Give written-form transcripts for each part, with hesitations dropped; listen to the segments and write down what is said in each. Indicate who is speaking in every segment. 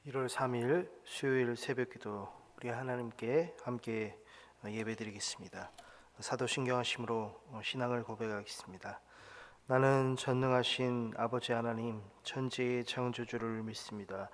Speaker 1: 1월 3일 수요일 새벽기도 우리 하나님께 함께 예배드리겠습니다. 사도신경하심으로 신앙을 고백하겠습니다. 나는 전능하신 아버지 하나님 천지의 창조주를 믿습니다.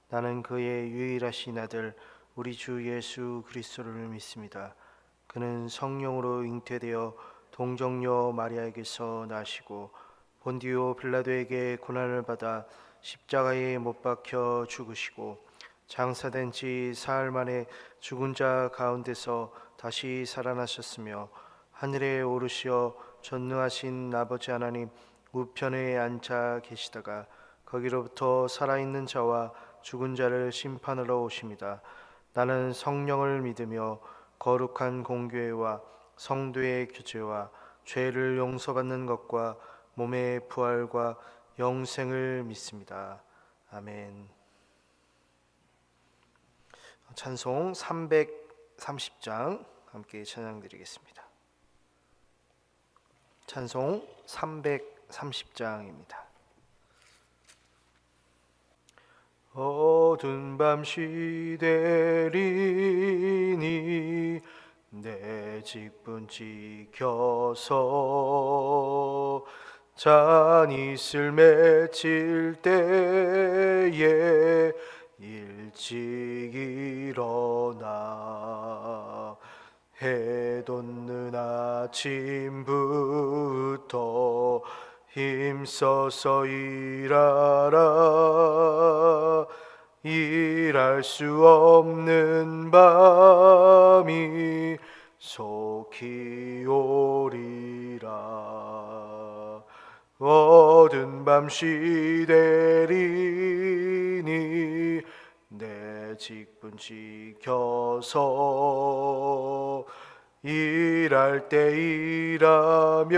Speaker 1: 나는 그의 유일하신 아들 우리 주 예수 그리스도를 믿습니다. 그는 성령으로 잉태되어 동정녀 마리아에게서 나시고 본디오 빌라도에게 고난을 받아 십자가에 못 박혀 죽으시고 장사된 지 사흘 만에 죽은 자 가운데서 다시 살아나셨으며 하늘에 오르시어 전능하신 아버지 하나님 우편에 앉아 계시다가 거기로부터 살아있는 자와 죽은 자를 심판하러 오십니다. 나는 성령을 믿으며 거룩한 공교회와 성도의 교제와 죄를 용서받는 것과 몸의 부활과 영생을 믿습니다. 아멘. 찬송 330장 함께 찬양드리겠습니다. 찬송 330장입니다. 어두운 밤 시대리니 내 직분 지켜서 잔이슬 맺힐 때에 일찍 일어나 해 돋는 아침부터 힘써서 일하라. 일할 수 없는 밤이 속히 오리라. 어두운 밤 시대리니 내 직분 지켜서 일할 때 일하면서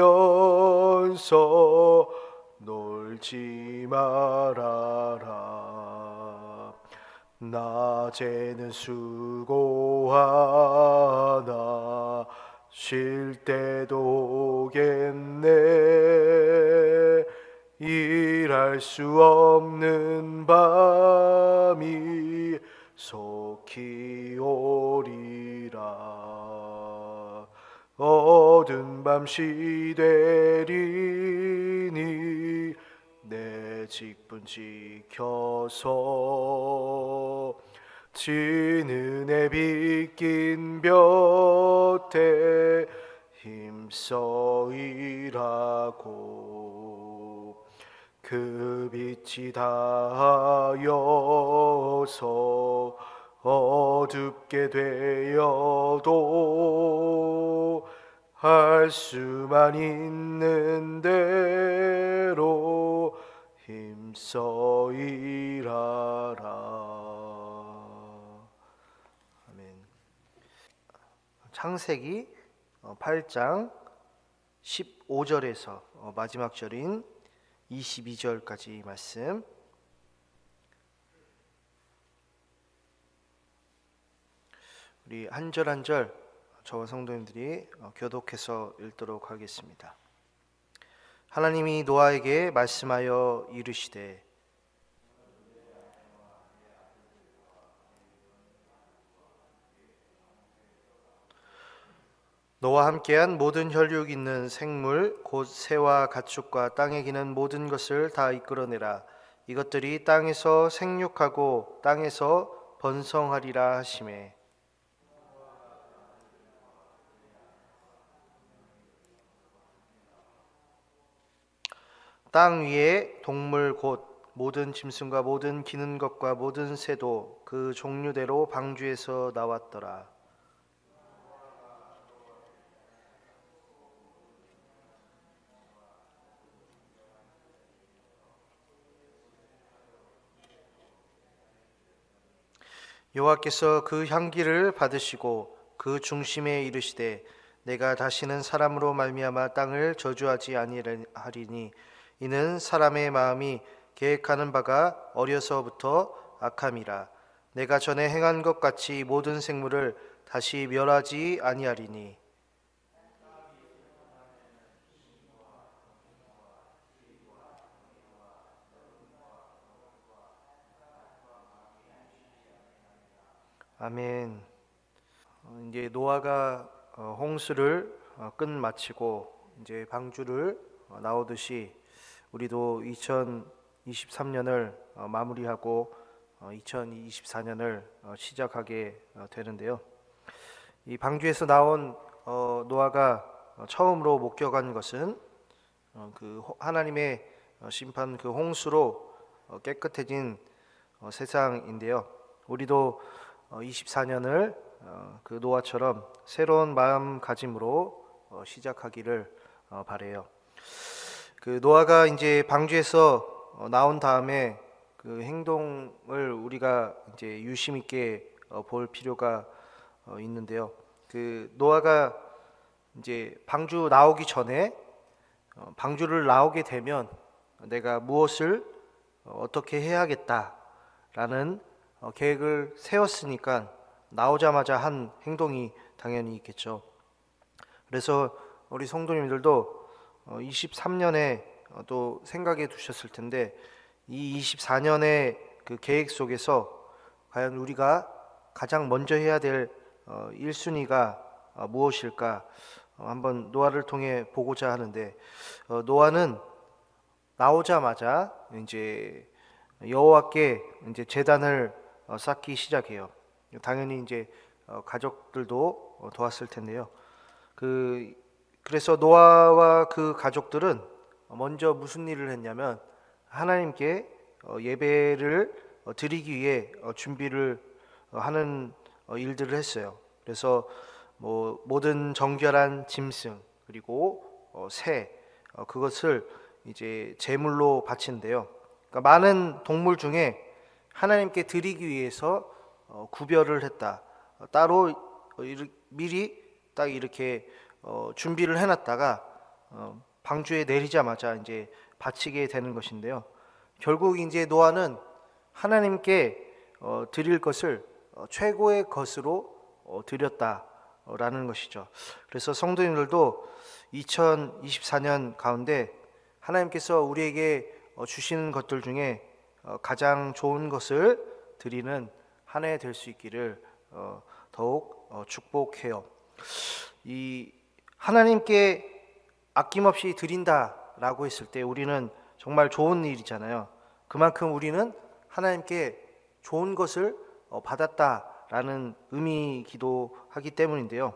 Speaker 1: 놀지 말아라. 낮에는 수고하나 쉴 때도 오겠네. 일할 수 없는 밤이 속히 오리라. 어두운 밤 시대리니 내 직분 지켜서 지는 해 빗긴 볕에 힘써 일하고 그 빛이 닿아여서 어둡게 되어도 할 수만 있는 대로 힘써 일하라. 아멘. 창세기 8장 15절에서 마지막 절인 22절까지 말씀, 우리 한 절 한 절 저와 성도님들이 교독해서 읽도록 하겠습니다. 하나님이 노아에게 말씀하여 이르시되 너와 함께한 모든 혈육 있는 생물 곧 새와 가축과 땅에 기는 모든 것을 다 이끌어내라. 이것들이 땅에서 생육하고 땅에서 번성하리라 하시매 땅 위에 동물 곧 모든 짐승과 모든 기는 것과 모든 새도 그 종류대로 방주에서 나왔더라. 여호와께서 그 향기를 받으시고 그 중심에 이르시되 내가 다시는 사람으로 말미암아 땅을 저주하지 아니하리니 이는 사람의 마음이 계획하는 바가 어려서부터 악함이라. 내가 전에 행한 것 같이 모든 생물을 다시 멸하지 아니하리니 아멘. 이제 노아가 홍수를 끝마치고 이제 방주를 나오듯이 우리도 2023년을 마무리하고 2024년을 시작하게 되는데요. 이 방주에서 나온 노아가 처음으로 목격한 것은 그 하나님의 심판 그 홍수로 깨끗해진 세상인데요. 우리도 24년을 그 노아처럼 새로운 마음가짐으로 시작하기를 바래요. 그 노아가 이제 방주에서 나온 다음에 그 행동을 우리가 이제 유심 있게 볼 필요가 있는데요. 그 노아가 이제 방주 나오기 전에 방주를 나오게 되면 내가 무엇을 어떻게 해야겠다라는 계획을 세웠으니까 나오자마자 한 행동이 당연히 있겠죠. 그래서 우리 성도님들도 23년에 또 생각해 두셨을 텐데 이 24년의 그 계획 속에서 과연 우리가 가장 먼저 해야 될 1순위가 무엇일까 한번 노아를 통해 보고자 하는데, 노아는 나오자마자 이제 여호와께 이제 제단을 쌓기 시작해요. 당연히 이제 가족들도 도왔을 텐데요. 그래서 노아와 그 가족들은 먼저 무슨 일을 했냐면 하나님께 예배를 드리기 위해 준비를 하는 일들을 했어요. 그래서 뭐 모든 정결한 짐승 그리고 새 그것을 이제 제물로 바친대요. 그러니까 많은 동물 중에 하나님께 드리기 위해서 구별을 했다. 따로 미리 딱 이렇게 준비를 해놨다가 방주에 내리자마자 이제 바치게 되는 것인데요. 결국 이제 노아는 하나님께 드릴 것을 최고의 것으로 드렸다라는 것이죠. 그래서 성도님들도 2024년 가운데 하나님께서 우리에게 주시는 것들 중에 가장 좋은 것을 드리는 한 해 될 수 있기를 더욱 축복해요. 이 하나님께 아낌없이 드린다라고 했을 때 우리는 정말 좋은 일이잖아요. 그만큼 우리는 하나님께 좋은 것을 받았다라는 의미이기도 하기 때문인데요.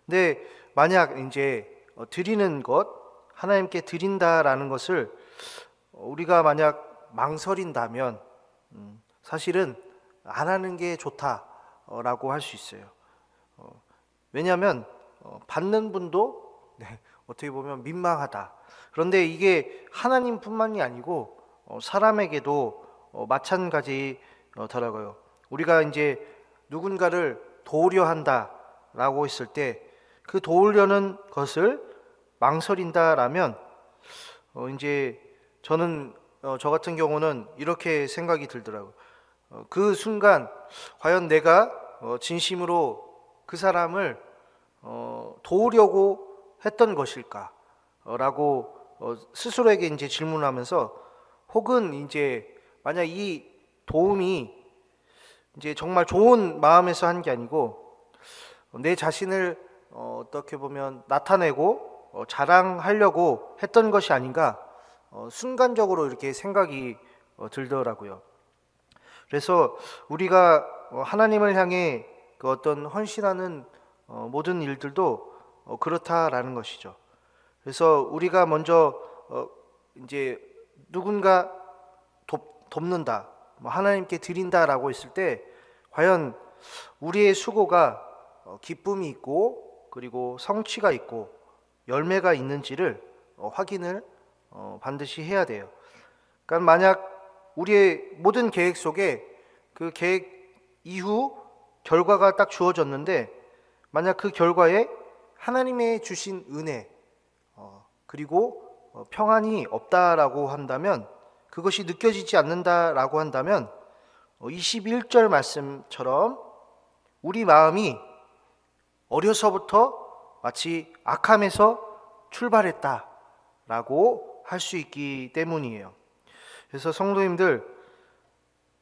Speaker 1: 근데 만약 이제 드리는 것, 하나님께 드린다라는 것을 우리가 만약 망설인다면 사실은 안 하는 게 좋다라고 할 수 있어요. 왜냐하면 받는 분도 어떻게 보면 민망하다. 그런데 이게 하나님뿐만이 아니고 사람에게도 마찬가지더라고요. 우리가 이제 누군가를 도우려 한다라고 했을 때 그 도우려는 것을 망설인다라면 이제 저는 저 같은 경우는 이렇게 생각이 들더라고요. 그 순간 과연 내가 진심으로 그 사람을 도우려고 했던 것일까? 라고 스스로에게 이제 질문하면서, 혹은 이제 만약 이 도움이 이제 정말 좋은 마음에서 한 게 아니고 내 자신을 어떻게 보면 나타내고 자랑하려고 했던 것이 아닌가 순간적으로 이렇게 생각이 들더라고요. 그래서 우리가 하나님을 향해 그 어떤 헌신하는 모든 일들도 그렇다라는 것이죠. 그래서 우리가 먼저 이제 누군가 돕는다, 하나님께 드린다라고 했을 때 과연 우리의 수고가 기쁨이 있고 그리고 성취가 있고 열매가 있는지를 확인을 반드시 해야 돼요. 그러니까 만약 우리의 모든 계획 속에 그 계획 이후 결과가 딱 주어졌는데 만약 그 결과에 하나님의 주신 은혜 그리고 평안이 없다라고 한다면, 그것이 느껴지지 않는다라고 한다면 21절 말씀처럼 우리 마음이 어려서부터 마치 악함에서 출발했다라고 할 수 있기 때문이에요. 그래서 성도님들,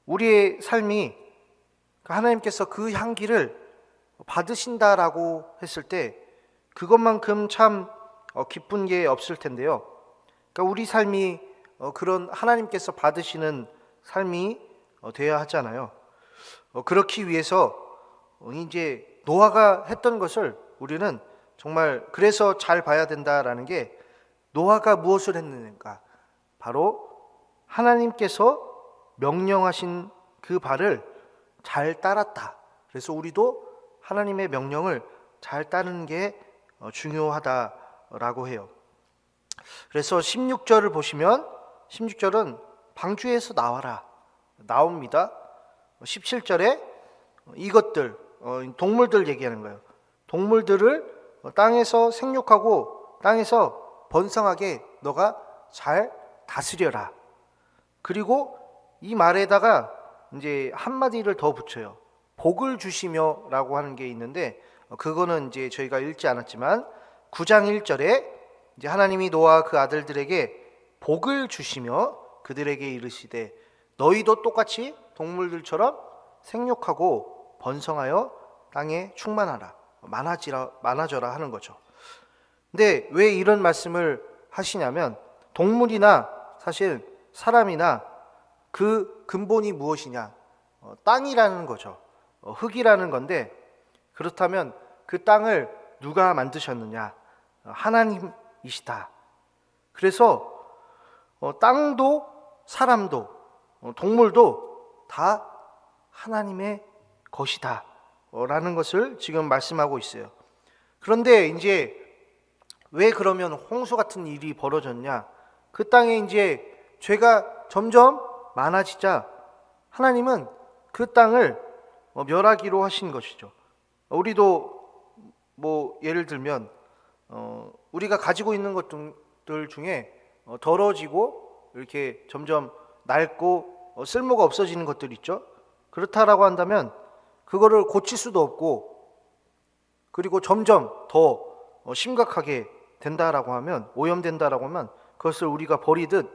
Speaker 1: 우리의 삶이 하나님께서 그 향기를 받으신다라고 했을 때 그것만큼 참 기쁜 게 없을 텐데요. 그러니까 우리 삶이 그런 하나님께서 받으시는 삶이 되어야 하잖아요. 그렇기 위해서 이제 노아가 했던 것을 우리는 정말 그래서 잘 봐야 된다라는 게, 노아가 무엇을 했는가? 바로 하나님께서 명령하신 그 바를 잘 따랐다. 그래서 우리도 하나님의 명령을 잘 따르는 게 중요하다라고 해요. 그래서 16절을 보시면 16절은 방주에서 나와라 나옵니다. 17절에 이것들 동물들 얘기하는 거예요. 동물들을 땅에서 생육하고 땅에서 번성하게 너가 잘 다스려라. 그리고 이 말에다가 이제 한마디를 더 붙여요. 복을 주시며라고 하는 게 있는데, 그거는 이제 저희가 읽지 않았지만 9장 1절에 이제 하나님이 노아와 그 아들들에게 복을 주시며 그들에게 이르시되 너희도 똑같이 동물들처럼 생육하고 번성하여 땅에 충만하라, 많아져라 하는 거죠. 근데 왜 이런 말씀을 하시냐면, 동물이나 사실 사람이나 그 근본이 무엇이냐? 땅이라는 거죠. 흙이라는 건데, 그렇다면 그 땅을 누가 만드셨느냐? 하나님이시다. 그래서 땅도 사람도 동물도 다 하나님의 것이다 라는 것을 지금 말씀하고 있어요. 그런데 이제 왜 그러면 홍수 같은 일이 벌어졌냐? 그 땅에 이제 죄가 점점 많아지자 하나님은 그 땅을 멸하기로 하신 것이죠. 우리도 뭐 예를 들면 우리가 가지고 있는 것들 중에 더러워지고 이렇게 점점 낡고 쓸모가 없어지는 것들 있죠. 그렇다라고 한다면 그거를 고칠 수도 없고, 그리고 점점 더 심각하게 된다라고 하면, 오염된다라고 하면 그것을 우리가 버리듯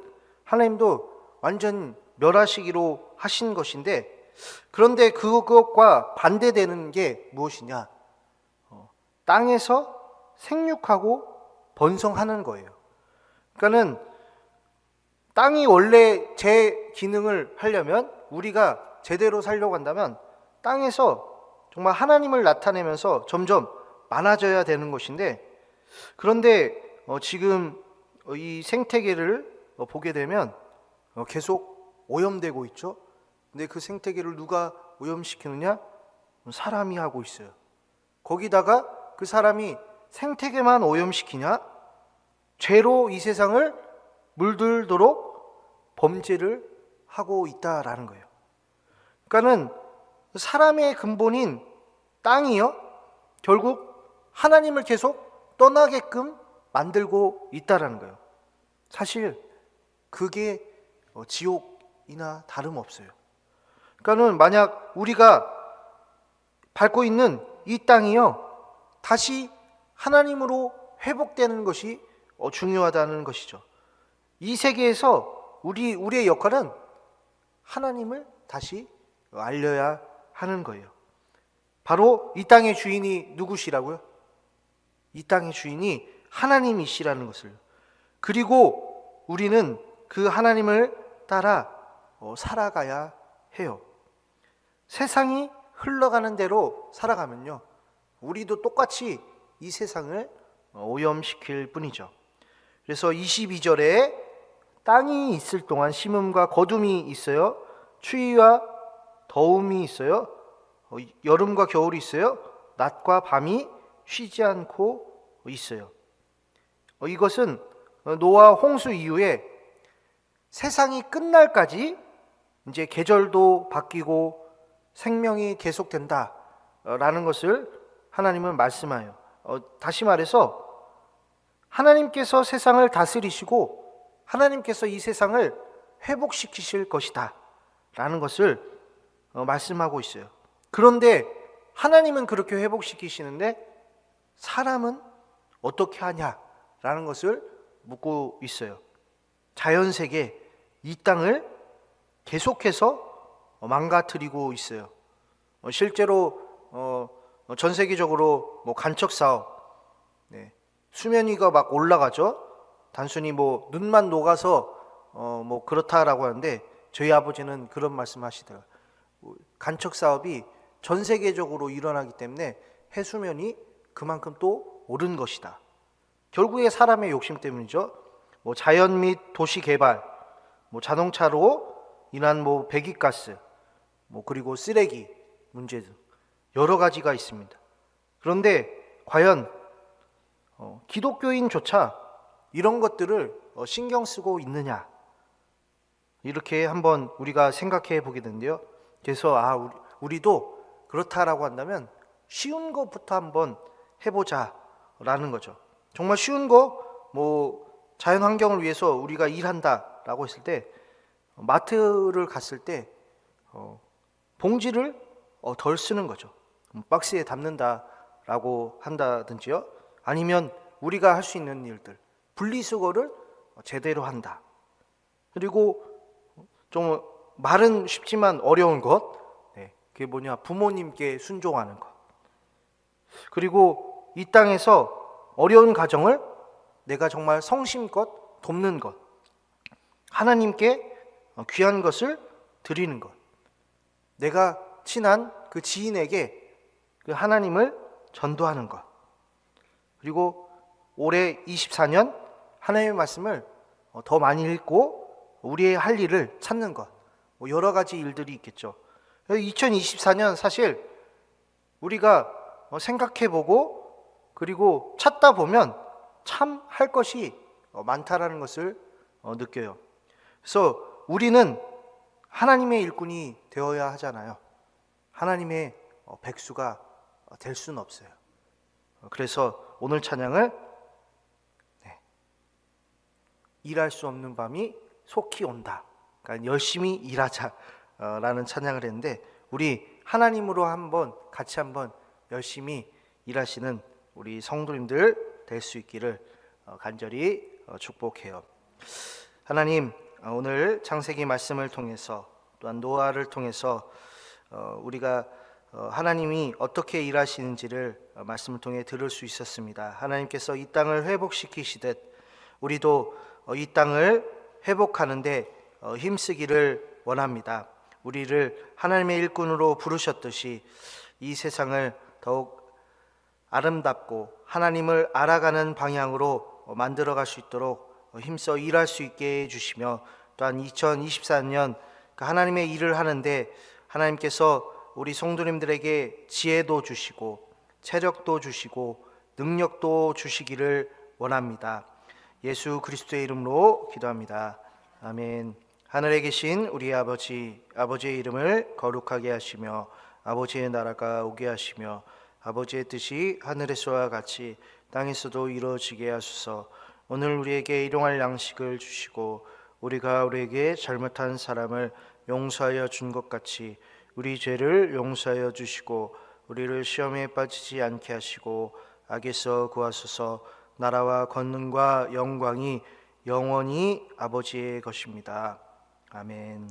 Speaker 1: 하나님도 완전 멸하시기로 하신 것인데, 그런데 그것과 반대되는 게 무엇이냐? 땅에서 생육하고 번성하는 거예요. 그러니까는 땅이 원래 제 기능을 하려면, 우리가 제대로 살려고 한다면 땅에서 정말 하나님을 나타내면서 점점 많아져야 되는 것인데, 그런데 지금 이 생태계를 보게 되면 계속 오염되고 있죠. 근데 그 생태계를 누가 오염시키느냐? 사람이 하고 있어요. 거기다가 그 사람이 생태계만 오염시키냐? 죄로 이 세상을 물들도록 범죄를 하고 있다라는 거예요. 그러니까는 사람의 근본인 땅이요, 결국 하나님을 계속 떠나게끔 만들고 있다라는 거예요. 사실 그게 지옥이나 다름없어요. 그러니까는 만약 우리가 밟고 있는 이 땅이요, 다시 하나님으로 회복되는 것이 중요하다는 것이죠. 이 세계에서 우리의 역할은 하나님을 다시 알려야 하는 거예요. 바로 이 땅의 주인이 누구시라고요? 이 땅의 주인이 하나님이시라는 것을. 그리고 우리는 그 하나님을 따라 살아가야 해요. 세상이 흘러가는 대로 살아가면요, 우리도 똑같이 이 세상을 오염시킬 뿐이죠. 그래서 22절에 땅이 있을 동안 심음과 거둠이 있어요. 추위와 더움이 있어요. 여름과 겨울이 있어요. 낮과 밤이 쉬지 않고 있어요. 이것은 노아 홍수 이후에 세상이 끝날까지 이제 계절도 바뀌고 생명이 계속된다라는 것을 하나님은 말씀하여, 다시 말해서 하나님께서 세상을 다스리시고 하나님께서 이 세상을 회복시키실 것이다 라는 것을 말씀하고 있어요. 그런데 하나님은 그렇게 회복시키시는데 사람은 어떻게 하냐라는 것을 묻고 있어요. 자연세계 이 땅을 계속해서 망가뜨리고 있어요. 실제로 전 세계적으로 뭐 간척 사업, 네, 수면 위가 막 올라가죠. 단순히 뭐 눈만 녹아서 뭐 그렇다라고 하는데 저희 아버지는 그런 말씀하시더라고요. 간척 사업이 전 세계적으로 일어나기 때문에 해수면이 그만큼 또 오른 것이다. 결국에 사람의 욕심 때문이죠. 뭐 자연 및 도시 개발, 뭐 자동차로 인한 뭐 배기가스, 뭐 그리고 쓰레기 문제 등 여러 가지가 있습니다. 그런데 과연 기독교인조차 이런 것들을 신경 쓰고 있느냐, 이렇게 한번 우리가 생각해 보게 되는데요. 그래서 우리도 그렇다라고 한다면 쉬운 것부터 한번 해보자라는 거죠. 정말 쉬운 거, 뭐 자연 환경을 위해서 우리가 일한다라고 했을 때 마트를 갔을 때 봉지를 덜 쓰는 거죠. 박스에 담는다라고 한다든지요. 아니면 우리가 할 수 있는 일들, 분리수거를 제대로 한다. 그리고 좀 말은 쉽지만 어려운 것, 네, 그게 뭐냐, 부모님께 순종하는 것. 그리고 이 땅에서 어려운 가정을 내가 정말 성심껏 돕는 것, 하나님께 귀한 것을 드리는 것, 내가 친한 그 지인에게 그 하나님을 전도하는 것, 그리고 올해 24년 하나님의 말씀을 더 많이 읽고 우리의 할 일을 찾는 것, 뭐 여러 가지 일들이 있겠죠. 2024년 사실 우리가 생각해보고 그리고 찾다 보면 참 할 것이 많다라는 것을 느껴요. 그래서 우리는 하나님의 일꾼이 되어야 하잖아요. 하나님의 백수가 될 수는 없어요. 그래서 오늘 찬양을 일할 수 없는 밤이 속히 온다, 그러니까 열심히 일하자라는 찬양을 했는데, 우리 하나님으로 같이 한번 열심히 일하시는 우리 성도님들 될 수 있기를 간절히 축복해요. 하나님, 오늘 창세기 말씀을 통해서 또한 노아를 통해서 우리가 하나님이 어떻게 일하시는지를 말씀을 통해 들을 수 있었습니다. 하나님께서 이 땅을 회복시키시듯 우리도 이 땅을 회복하는데 힘쓰기를 원합니다. 우리를 하나님의 일꾼으로 부르셨듯이 이 세상을 더욱 아름답고 하나님을 알아가는 방향으로 만들어갈 수 있도록 힘써 일할 수 있게 해주시며, 또한 2024년 하나님의 일을 하는데 하나님께서 우리 성도님들에게 지혜도 주시고 체력도 주시고 능력도 주시기를 원합니다. 예수 그리스도의 이름으로 기도합니다. 아멘. 하늘에 계신 우리 아버지의 이름을 거룩하게 하시며 아버지의 나라가 오게 하시며 아버지의 뜻이 하늘에서와 같이 땅에서도 이루어지게 하소서. 오늘 우리에게 일용할 양식을 주시고 우리가 우리에게 잘못한 사람을 용서하여 준 것 같이 우리 죄를 용서하여 주시고 우리를 시험에 빠지지 않게 하시고 악에서 구하소서. 나라와 권능과 영광이 영원히 아버지의 것입니다. 아멘.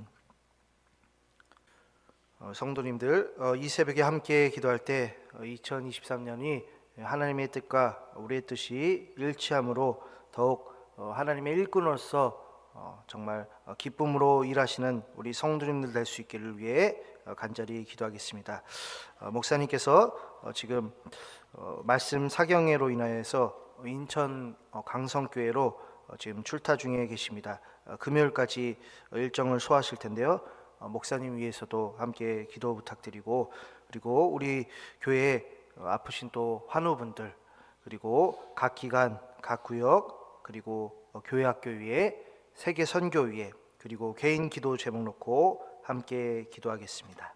Speaker 1: 성도님들, 이 새벽에 함께 기도할 때 2023년이 하나님의 뜻과 우리의 뜻이 일치함으로 더욱 하나님의 일꾼으로서 정말 기쁨으로 일하시는 우리 성도님들 될 수 있기를 위해 간절히 기도하겠습니다. 목사님께서 지금 말씀 사경회로 인하여서 인천 강성교회로 지금 출타 중에 계십니다. 금요일까지 일정을 소화하실 텐데요. 목사님 위해서도 함께 기도 부탁드리고, 그리고 우리 교회 아프신 또 환우분들, 그리고 각 기관, 각 구역, 그리고 교회 학교 위에, 세계 선교 위에, 그리고 개인 기도 제목 놓고 함께 기도하겠습니다.